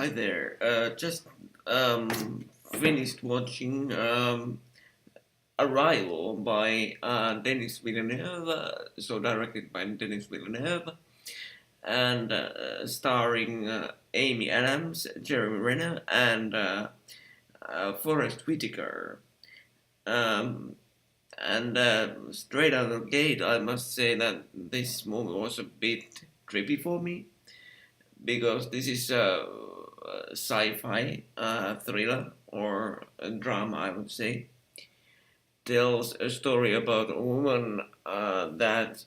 Hi there. Just finished watching Arrival by Denis Villeneuve, so directed by Denis Villeneuve, and starring Amy Adams, Jeremy Renner, and Forrest Whitaker. Um, and straight out of the gate, I must say that this movie was a bit trippy for me because this is a sci-fi thriller or a drama, I would say. Tells a story about a woman that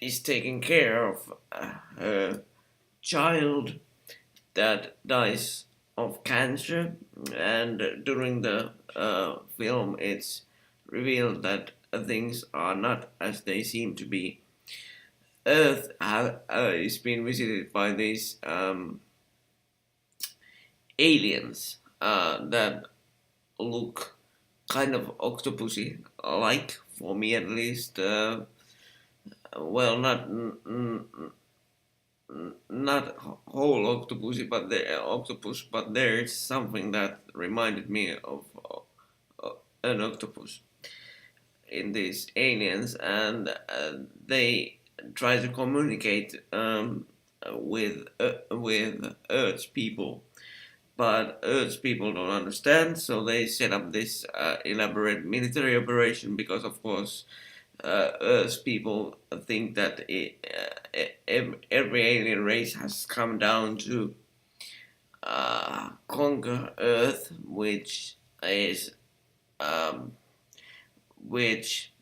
is taking care of her child that dies of cancer, and during the film, it's revealed that things are not as they seem to be. Earth is being visited by these aliens that look kind of octopusy like, for me at least. Well, not whole octopusy, but the octopus. But there's something that reminded me of an octopus in these aliens, and they try to communicate with Earth's people, but Earth's people don't understand, so they set up this elaborate military operation because, of course, Earth's people think that every alien race has come down to conquer Earth, is um, which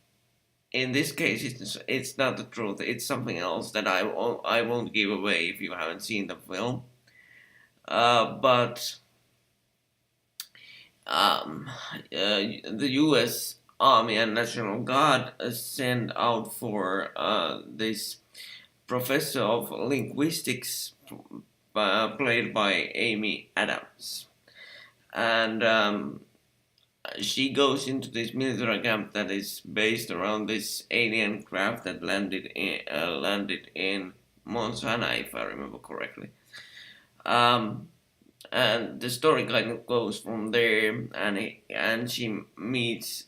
in this case it's not the truth. It's something else that I won't give away if you haven't seen the film. But the U.S. Army and National Guard sent out for this professor of linguistics, played by Amy Adams, and she goes into this military camp that is based around this alien craft that landed in Montana, if I remember correctly. Um, and the story kind of goes from there, and she meets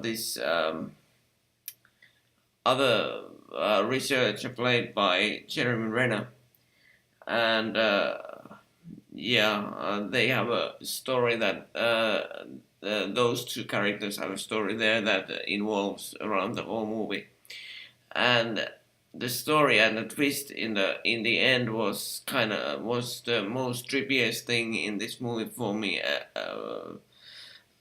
this other researcher played by Jeremy Renner, and they have a story that those two characters have a story there that involves around the whole movie, and the story and the twist in the end was the most trippiest thing in this movie for me.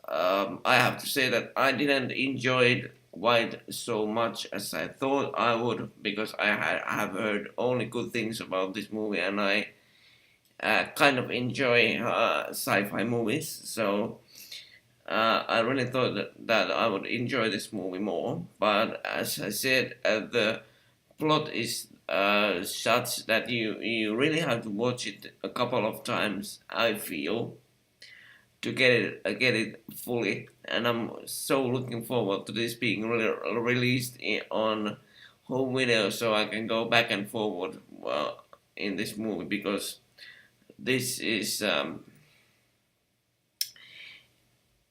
I have to say that I didn't enjoy it quite so much as I thought I would, because I have heard only good things about this movie, and I kind of enjoy sci-fi movies. So I really thought that I would enjoy this movie more. But as I said, the plot is such that you really have to watch it a couple of times, I feel, to get it fully. And I'm so looking forward to this being released on home video, so I can go back and forward in this movie, because this is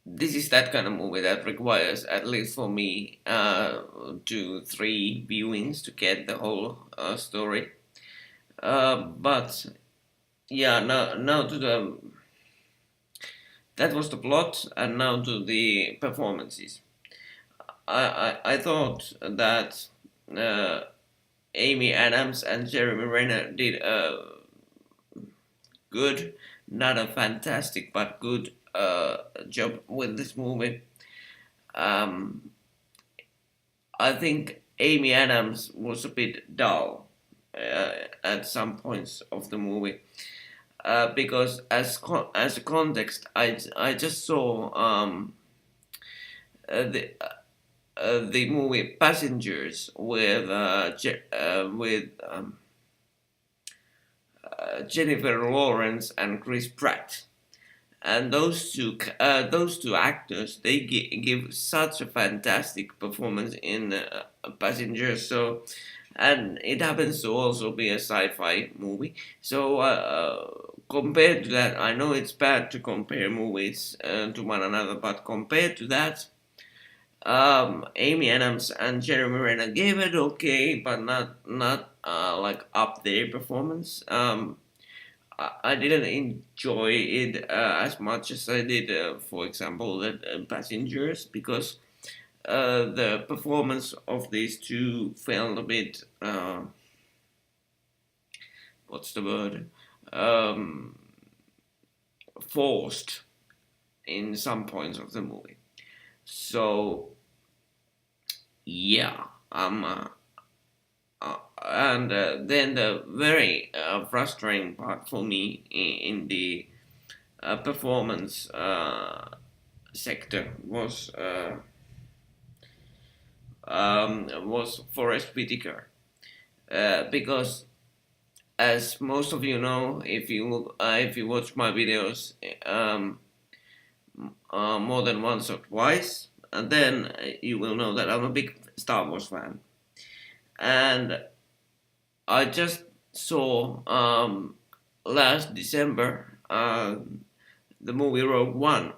this is that kind of movie that requires, at least for me, 2-3 viewings to get the whole story. But yeah, now to the that was the plot, and now to the performances. I thought that uh, Amy Adams and Jeremy Renner did a good, not a fantastic, but good job with this movie. Um, I think Amy Adams was a bit dull at some points of the movie, because as a context, I just saw uh, the the movie Passengers with Jennifer Lawrence and Chris Pratt, and those two actors, they give such a fantastic performance in Passengers. So and it happens to also be a sci-fi movie. So compared to that, I know it's bad to compare movies to one another, but compared to that, Amy Adams and Jeremy Renner gave it okay, but not like up their performance. I didn't enjoy it as much as I did, for example, the Passengers, because the performance of these two felt a bit what's the word, um, forced in some points of the movie. So yeah, and then the very frustrating part for me in the performance sector was Forrest Whitaker, because as most of you know, if you watch my videos more than once or twice, and then you will know that I'm a big Star Wars fan, and I just saw last December the movie Rogue One,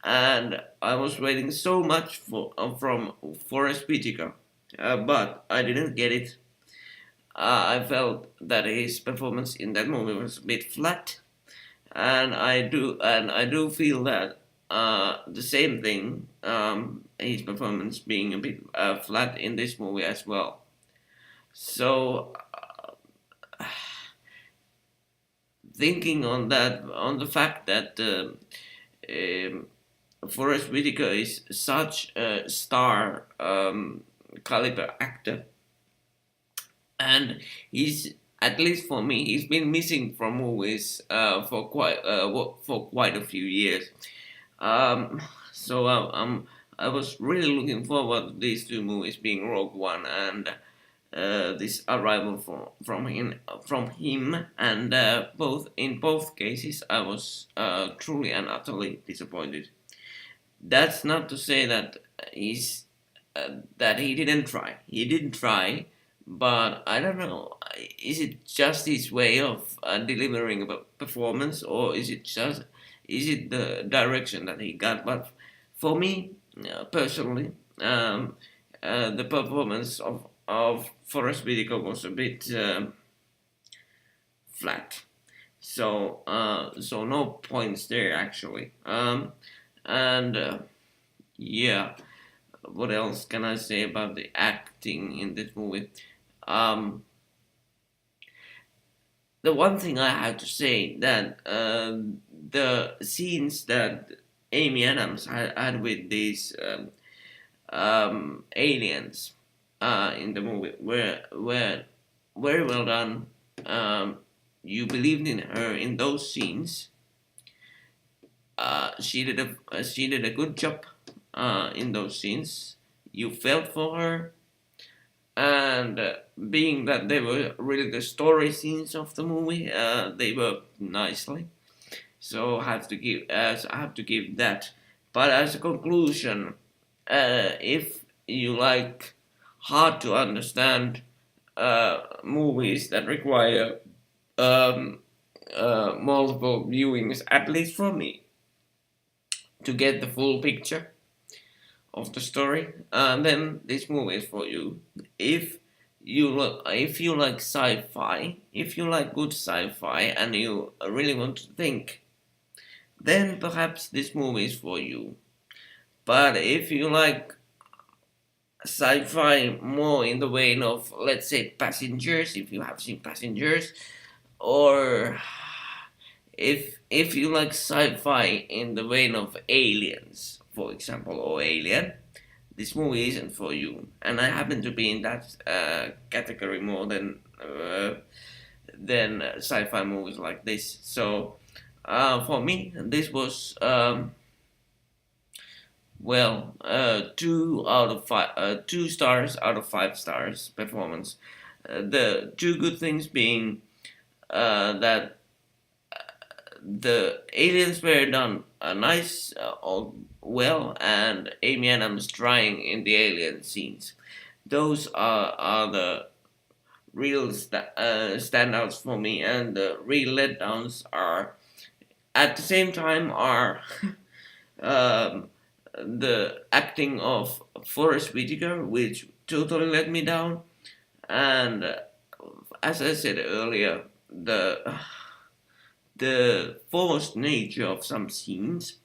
and I was waiting so much for from Forrest Whitaker, but I didn't get it. I felt that his performance in that movie was a bit flat, and I do feel that the same thing, his performance being a bit flat in this movie as well. So thinking on that, on the fact that Forrest Whitaker is such a star caliber actor, and he's, at least for me, he's been missing from movies for quite a few years. So I was really looking forward to these two movies, being Rogue One and this arrival from him, and both cases I was truly and utterly disappointed. That's not to say that he didn't try. He didn't try, but I don't know. Is it just his way of delivering a performance, or is it the direction that he got? But for me, personally, the performance of Forrest Whitaker was a bit flat. So no points there actually. And yeah, what else can I say about the acting in this movie? Um, the one thing I have to say that the scenes that Amy Adams had with these aliens in the movie were very well done. You believed in her in those scenes. She did a good job in those scenes. You felt for her, and being that they were really the story scenes of the movie, they worked nicely. So I have to give that. But as a conclusion, if you like hard to understand movies that require um, multiple viewings, at least for me, to get the full picture of the story, then this movie is for you. If if you like sci-fi, if you like good sci-fi, and you really want to think, then perhaps this movie is for you. But if you like sci-fi more in the vein of, let's say, Passengers, if you have seen Passengers, or if you like sci-fi in the vein of Aliens, for example, or Alien, this movie isn't for you. And I happen to be in that category more than sci-fi movies like this. So for me, this was well, 2 stars out of 5 stars performance. The two good things being that the aliens were done nice, well, and Amy Adams trying in the alien scenes. Those are the real standouts for me, and the real letdowns are at the same time are um, the acting of Forrest Whitaker, which totally let me down, and as I said earlier, the forced nature of some scenes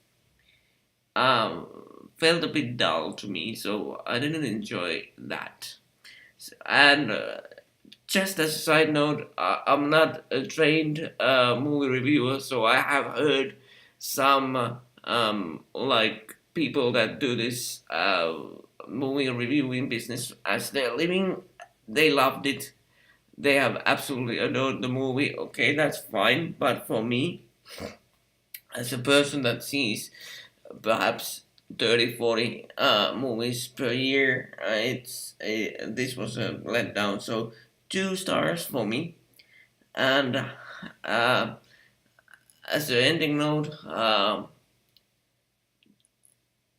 um, felt a bit dull to me, so I didn't enjoy that. And just as a side note, I'm not a trained movie reviewer, so I have heard some like people that do this movie reviewing business as their living. They loved it. They have absolutely adored the movie. Okay, that's fine. But for me, as a person that sees perhaps 30, 40 movies per year, this was a letdown. So 2 stars for me. And uh, as an ending note,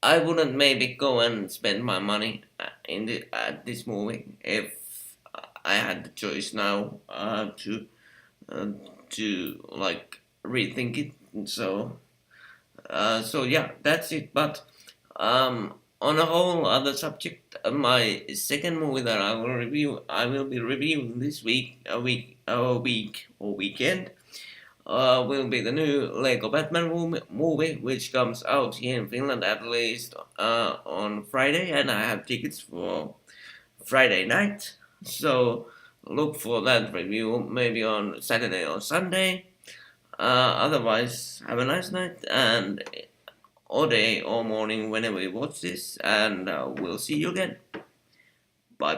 I wouldn't maybe go and spend my money at this movie if I had the choice now uh, to like rethink it. So yeah, that's it. But on a whole other subject, my second movie that I will be reviewing this week or weekend, will be the new Lego Batman movie, which comes out here in Finland at least on Friday, and I have tickets for Friday night. So look for that review maybe on Saturday or Sunday. Otherwise, have a nice night and or day or morning whenever you watch this, and we'll see you again.